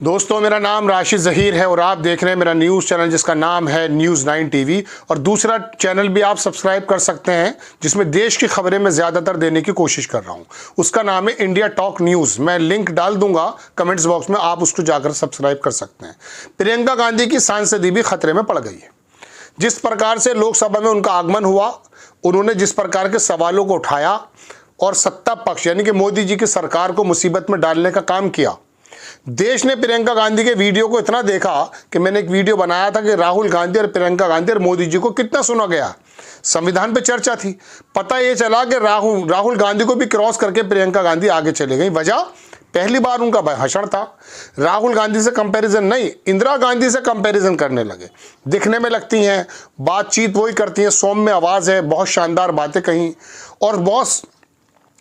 दोस्तों, मेरा नाम राशिद ज़हीर है और आप देख रहे हैं मेरा न्यूज़ चैनल जिसका नाम है न्यूज़ 9 टीवी। और दूसरा चैनल भी आप सब्सक्राइब कर सकते हैं जिसमें देश की खबरें मैं ज़्यादातर देने की कोशिश कर रहा हूं। उसका नाम है इंडिया टॉक न्यूज़। मैं लिंक डाल दूंगा कमेंट्स बॉक्स में, आप उसको जाकर सब्सक्राइब कर सकते हैं। प्रियंका गांधी की सांसदी भी खतरे में पड़ गई है। जिस प्रकार से लोकसभा में उनका आगमन हुआ, उन्होंने जिस प्रकार के सवालों को उठाया और सत्ता पक्ष यानी कि मोदी जी की सरकार को मुसीबत में डालने का काम किया, देश ने प्रियंका गांधी के वीडियो को इतना देखा कि मैंने एक वीडियो बनाया था कि राहुल गांधी और प्रियंका गांधी और मोदी जी को कितना सुना गया। संविधान पे चर्चा थी। पता ये चला कि राहुल गांधी को भी क्रॉस करके प्रियंका गांधी आगे चले गई। वजह, पहली बार उनका भाषण था। राहुल गांधी से कंपैरिजन नहीं, इंदिरा गांधी से कंपैरिजन करने लगे। दिखने में लगती हैं, बातचीत वही करती हैं, सौम्य आवाज़ है, बहुत शानदार बातें कहीं और बहुत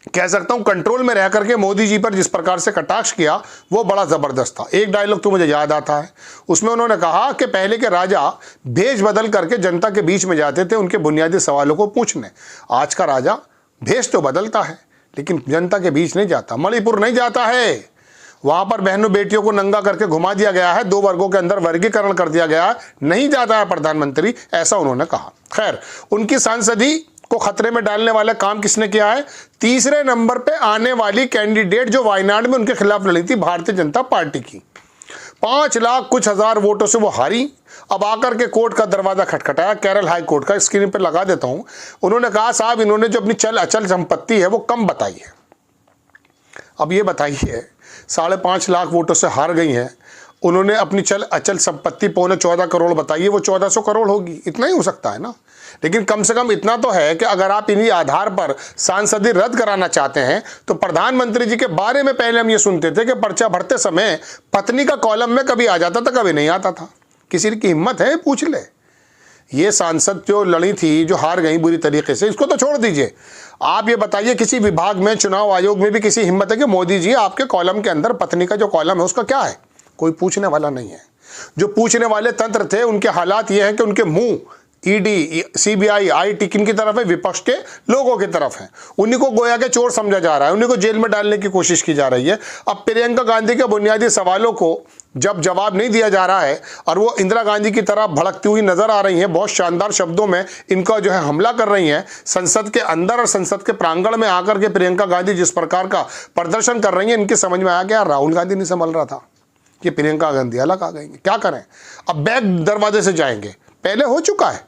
कह सकता हूं कंट्रोल में रह करके मोदी जी पर जिस प्रकार से कटाक्ष किया वो बड़ा ज़बरदस्त था। एक डायलॉग तो मुझे याद आता है, उसमें उन्होंने कहा कि पहले के राजा भेष बदल करके जनता के बीच में जाते थे उनके बुनियादी सवालों को पूछने। आज का राजा भेष तो बदलता है लेकिन जनता के बीच नहीं जाता। मणिपुर नहीं जाता है, वहाँ पर बहनों बेटियों को नंगा करके घुमा दिया गया है, दो वर्गों के अंदर वर्गीकरण कर दिया गया है, नहीं जाता है प्रधानमंत्री, ऐसा उन्होंने कहा। खैर, उनकी सांसदी को खतरे में डालने वाला काम किसने किया है? तीसरे नंबर पे आने वाली कैंडिडेट जो वायनाड में उनके खिलाफ लड़ी थी, भारतीय जनता पार्टी की, 5 लाख कुछ हजार वोटों से वो हारी। अब आकर के कोर्ट का दरवाजा खटखटाया, केरल हाई कोर्ट का, स्क्रीन पर लगा देता हूं। उन्होंने कहा साहब, इन्होंने जो अपनी चल अचल संपत्ति है वो कम बताई है। अब ये बताइए, 5.5 लाख वोटों से हार गई हैं, उन्होंने अपनी चल अचल संपत्ति 14.25 करोड़ बताई है, वो 1400 करोड़ होगी। इतना ही हो सकता है ना। लेकिन कम से कम इतना तो है कि अगर आप इन्हीं आधार पर सांसदी रद्द कराना चाहते हैं तो प्रधानमंत्री जी के बारे में पहले हम ये सुनते थे कि पर्चा भरते समय पत्नी का कॉलम में कभी आ जाता था, कभी नहीं आता था। किसी की हिम्मत है, पूछ ले। ये सांसद जो लड़ी थी, जो हार गई बुरी तरीके से, इसको तो छोड़ दीजिए। आप ये बताइए, किसी विभाग में, चुनाव आयोग में भी किसी हिम्मत है कि मोदी जी आपके कॉलम के अंदर पत्नी का जो कॉलम है उसका क्या है? कोई पूछने वाला नहीं है। जो पूछने वाले तंत्र थे उनके हालात ये हैं कि उनके मुंह ईडी, सीबीआई, आईटी किनकी तरफ है? विपक्ष के लोगों की तरफ है। उन्हीं को गोया के चोर समझा जा रहा है, उन्हीं को जेल में डालने की कोशिश की जा रही है। अब प्रियंका गांधी के बुनियादी सवालों को जब जवाब नहीं दिया जा रहा है और वो इंदिरा गांधी की तरह भड़कती हुई नजर आ रही हैं, बहुत शानदार शब्दों में इनका जो है हमला कर रही हैं, संसद के अंदर और संसद के प्रांगण में आकर के प्रियंका गांधी जिस प्रकार का प्रदर्शन कर रही हैं, इनकी समझ में आ गया राहुल गांधी नहीं संभल रहा था कि प्रियंका गांधी अलग आ गई। क्या करें? अब बैक दरवाजे से जाएंगे, पहले हो चुका है।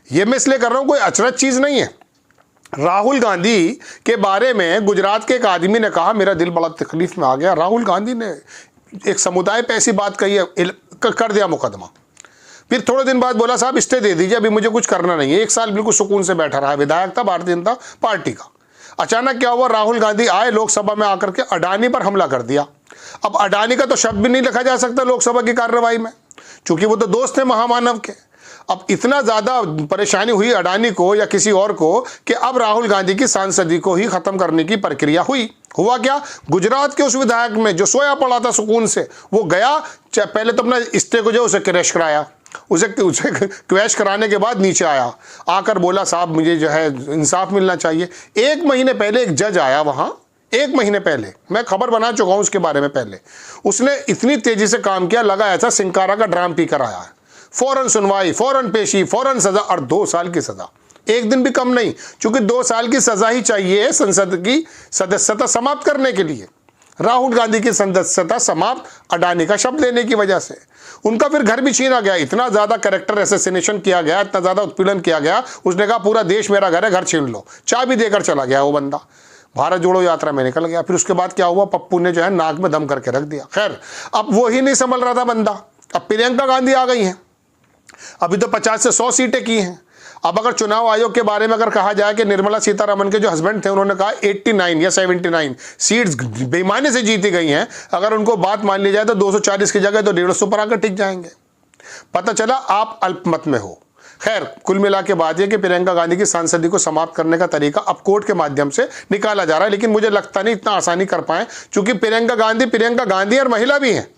ये मैं इसलिए कर रहा हूं, कोई अचरज चीज नहीं है। राहुल गांधी के बारे में गुजरात के एक आदमी ने कहा, मेरा दिल बड़ा तकलीफ में आ गया। राहुल गांधी ने एक समुदाय पे ऐसी बात कही है, कर दिया मुकदमा। फिर थोड़े दिन बाद बोला साहब स्टे दे दीजिए, अभी मुझे कुछ करना नहीं है। 1 साल बिल्कुल सुकून से बैठा रहा, विधायक था भारतीय जनता पार्टी का। अचानक क्या हुआ? राहुल गांधी आए, लोकसभा में आकर के अडानी पर हमला कर दिया। अब अडानी का तो शब्द भी नहीं लिखा जा सकता लोकसभा की कार्रवाई में, क्योंकि वो तो दोस्त थे महामानव के। अब इतना ज्यादा परेशानी हुई अडानी को या किसी और को कि अब राहुल गांधी की सांसदी को ही खत्म करने की प्रक्रिया हुई। हुआ क्या? गुजरात के उस विधायक में जो सोया पड़ा था सुकून से, वो गया, पहले तो अपना स्टे को जो उसे क्रैश कराया, उसे क्रैश कराने के बाद नीचे आया, आकर बोला साहब मुझे जो है इंसाफ मिलना चाहिए। 1 महीने पहले एक जज आया वहां, 1 महीने पहले, मैं खबर बना चुका हूं उसके बारे में। पहले उसने इतनी तेजी से काम किया, लगा ऐसा सिंकारा का ड्राम पीकर आया है। फौरन सुनवाई, फौरन पेशी, फौरन सजा और 2 साल की सजा। 1 दिन भी कम नहीं, क्योंकि 2 साल की सजा ही चाहिए संसद की सदस्यता समाप्त करने के लिए। राहुल गांधी की सदस्यता समाप्त अडानी का शब्द लेने की वजह से। उनका फिर घर भी छीना गया, इतना ज्यादा कैरेक्टर एसेसिनेशन किया गया, इतना ज्यादा उत्पीड़न किया गया। उसने कहा पूरा देश मेरा घर है, घर छीन लो, चाबी देकर चला गया वो बंदा। भारत जोड़ो यात्रा में निकल गया। फिर उसके बाद क्या हुआ? पप्पू ने जो है नाक में दम करके रख दिया। खैर, अब वो ही नहीं संभल रहा था बंदा। अब प्रियंका गांधी आ गई हैं, अभी तो 50 से 100 सीटें की हैं। अब अगर चुनाव आयोग के बारे में अगर कहा जाए कि निर्मला सीतारमण के जो हस्बैंड थे उन्होंने कहा 89 या 79 सीट्स बेईमानी से जीती गई हैं, अगर उनको बात मान ली जाए तो 240 की जगह तो 150 पर आकर टिक जाएंगे। पता चला आप अल्पमत में हो। खैर, कुल मिला के बात यह कि प्रियंका गांधी की सांसदी को समाप्त करने का तरीका अब कोर्ट के माध्यम से निकाला जा रहा है, लेकिन मुझे लगता नहीं इतना आसानी कर पाए, क्योंकि प्रियंका गांधी और महिला भी हैं।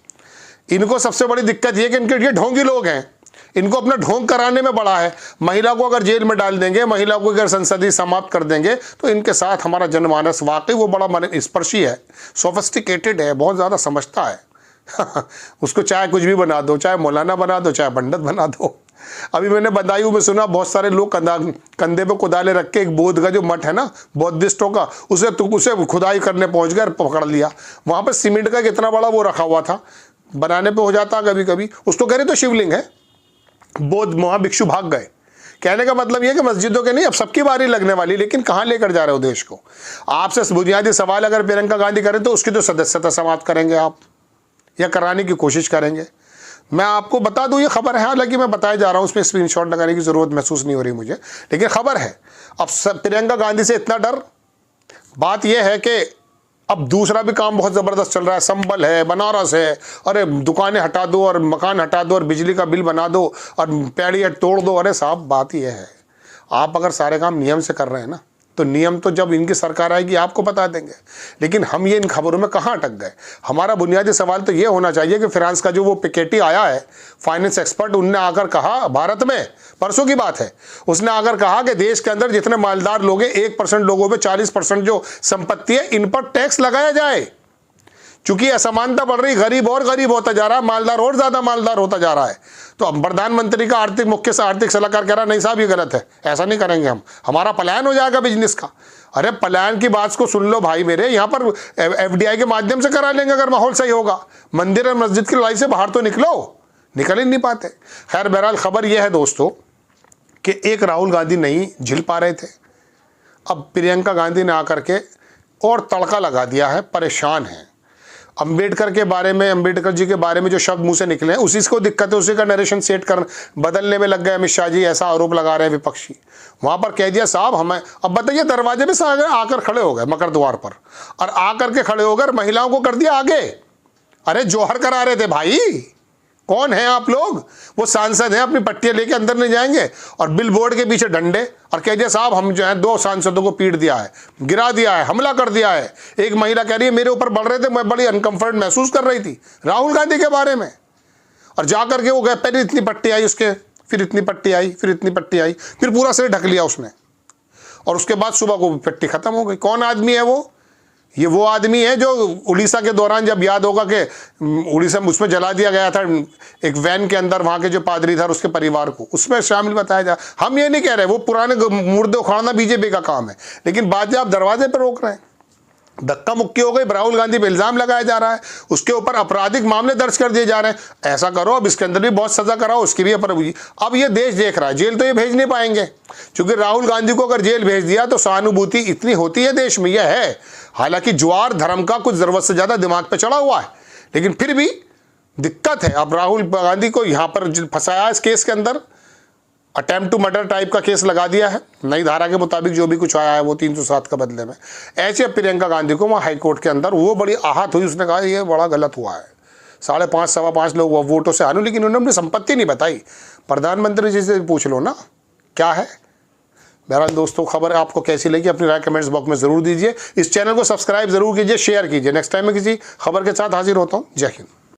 इनको सबसे बड़ी दिक्कत यह कि इनके ये ढोंगी लोग हैं, इनको अपना ढोंग कराने में बड़ा है। महिला को अगर जेल में डाल देंगे, महिला को अगर संसदी समाप्त कर देंगे, तो इनके साथ हमारा जनमानस वाकई वो बड़ा मन स्पर्शी है, सोफिस्टिकेटेड है, बहुत ज़्यादा समझता है। उसको चाहे कुछ भी बना दो, चाहे मौलाना बना दो, चाहे पंडित बना दो। अभी मैंने बदायूं में सुना बहुत सारे लोग कंधे पे कुदाले रख के एक बौद्ध का जो मठ है ना बौद्धिस्टों का, उसे खुदाई करने पहुंच गए, पकड़ लिया। वहां पर सीमेंट का कितना बड़ा वो रखा हुआ था, बनाने पे हो जाता कभी कभी, उसको कह रहे तो शिवलिंग है। बौद्ध महाभिक्षु भाग गए। कहने का मतलब यह कि मस्जिदों के नहीं, अब सबकी बारी लगने वाली, लेकिन कहां लेकर जा रहे हो देश को? आपसे बुनियादी सवाल अगर प्रियंका गांधी करें तो उसकी तो सदस्यता समाप्त करेंगे आप, या कराने की कोशिश करेंगे। मैं आपको बता दूं, ये खबर है, हालांकि मैं बताया जा रहा हूं, उसमें स्क्रीनशॉट लगाने की जरूरत महसूस नहीं हो रही मुझे, लेकिन खबर है। अब प्रियंका गांधी से इतना डर, बात यह है कि अब दूसरा भी काम बहुत ज़बरदस्त चल रहा है, संबल है, बनारस है, अरे दुकानें हटा दो और मकान हटा दो और बिजली का बिल बना दो और पेड़ी तोड़ दो। अरे साहब, बात यह है, आप अगर सारे काम नियम से कर रहे हैं ना, तो नियम तो जब इनकी सरकार आएगी आपको बता देंगे। लेकिन हम ये इन खबरों में कहाँ अटक गए? हमारा बुनियादी सवाल तो ये होना चाहिए कि फ्रांस का जो वो पिकेटी आया है, फाइनेंस एक्सपर्ट, उनने आकर कहा, भारत में परसों की बात है, उसने आकर कहा कि देश के अंदर जितने मालदार लोग हैं, 1% लोगों पे 40% जो संपत्ति है, इन पर टैक्स लगाया जाए। चूंकि असमानता बढ़ रही, गरीब और गरीब होता जा रहा है, मालदार और ज्यादा मालदार होता जा रहा है। तो प्रधानमंत्री का मुख्य आर्थिक सलाहकार कह रहा नहीं साहब ये गलत है, ऐसा नहीं करेंगे हम, हमारा पलायन हो जाएगा बिजनेस का। अरे पलायन की बात को सुन लो भाई मेरे, यहाँ पर FDI के माध्यम से करा लेंगे अगर माहौल सही होगा। मंदिर और मस्जिद की लड़ाई से बाहर तो निकल ही नहीं पाते। खैर बहरहाल खबर यह है दोस्तों कि एक राहुल गांधी नहीं झेल पा रहे थे, अब प्रियंका गांधी ने आकर के और तड़का लगा दिया है, परेशान है। अंबेडकर के बारे में, अंबेडकर जी के बारे में जो शब्द मुंह से निकले हैं, उसी को दिक्कत है, उसी का नरेशन सेट कर बदलने में लग गए अमित शाह जी, ऐसा आरोप लगा रहे हैं विपक्षी। वहां पर कह दिया साहब हमें, अब बताइए, दरवाजे पे से आकर खड़े हो गए मकर द्वार पर, और आकर के खड़े होकर महिलाओं को कर दिया आगे। अरे जोहर करा रहे थे भाई, कौन है आप लोग? वो सांसद हैं, अपनी पट्टियां लेके अंदर नहीं जाएंगे, और बिल बोर्ड के पीछे डंडे, और कह दिया साहब हम जो है 2 सांसदों को पीट दिया है, गिरा दिया है, हमला कर दिया है। एक महिला कह रही है मेरे ऊपर बढ़ रहे थे, मैं बड़ी अनकंफर्ट महसूस कर रही थी राहुल गांधी के बारे में। और जाकर के वो गए, पहले इतनी पट्टी आई उसके, फिर इतनी पट्टी आई, फिर इतनी पट्टी आई, फिर पूरा सिर ढक लिया उसने, और उसके बाद सुबह को पट्टी खत्म हो गई। कौन आदमी है वो? ये वो आदमी है जो उड़ीसा के दौरान, जब याद होगा कि उड़ीसा में उसमें जला दिया गया था एक वैन के अंदर, वहाँ के जो पादरी था उसके परिवार को उसमें शामिल बताया जा। हम ये नहीं कह रहे वो पुराने मुर्दे उखाड़ना बीजेपी का काम है, लेकिन बाद में आप दरवाजे पर रोक रहे हैं। धक्का मुक्की हो गई, राहुल गांधी पर इल्जाम लगाया जा रहा है, उसके ऊपर आपराधिक मामले दर्ज कर दिए जा रहे हैं। ऐसा करो, अब इसके अंदर भी बहुत सजा कराओ, उसकी भी अब ये देश देख रहा है, जेल तो ये भेज नहीं पाएंगे, क्योंकि राहुल गांधी को अगर जेल भेज दिया तो सहानुभूति इतनी होती है देश में, यह है। हालांकि ज्वार धर्म का कुछ जरूरत से ज्यादा दिमाग पे चढ़ा हुआ है, लेकिन फिर भी दिक्कत है। अब राहुल गांधी को यहां पर फंसाया इस केस के अंदर, अटेम्प्ट टू मर्डर टाइप का केस लगा दिया है, नई धारा के मुताबिक जो भी कुछ आया है वो 307 का बदले में। ऐसे प्रियंका गांधी को वहाँ हाईकोर्ट के अंदर वो बड़ी आहत हुई, उसने कहा ये बड़ा गलत हुआ है, 5.5 सवा 5 लोग वोटों से हारे, लेकिन उन्होंने अपनी संपत्ति नहीं बताई। प्रधानमंत्री जी से पूछ लो ना क्या है। बहरहाल दोस्तों, खबर आपको कैसी लगी अपनी राय कमेंट्स बॉक्स में जरूर दीजिए। इस चैनल को सब्सक्राइब जरूर कीजिए, शेयर कीजिए। नेक्स्ट टाइम में किसी खबर के साथ हाजिर होता हूँ। जय हिंद।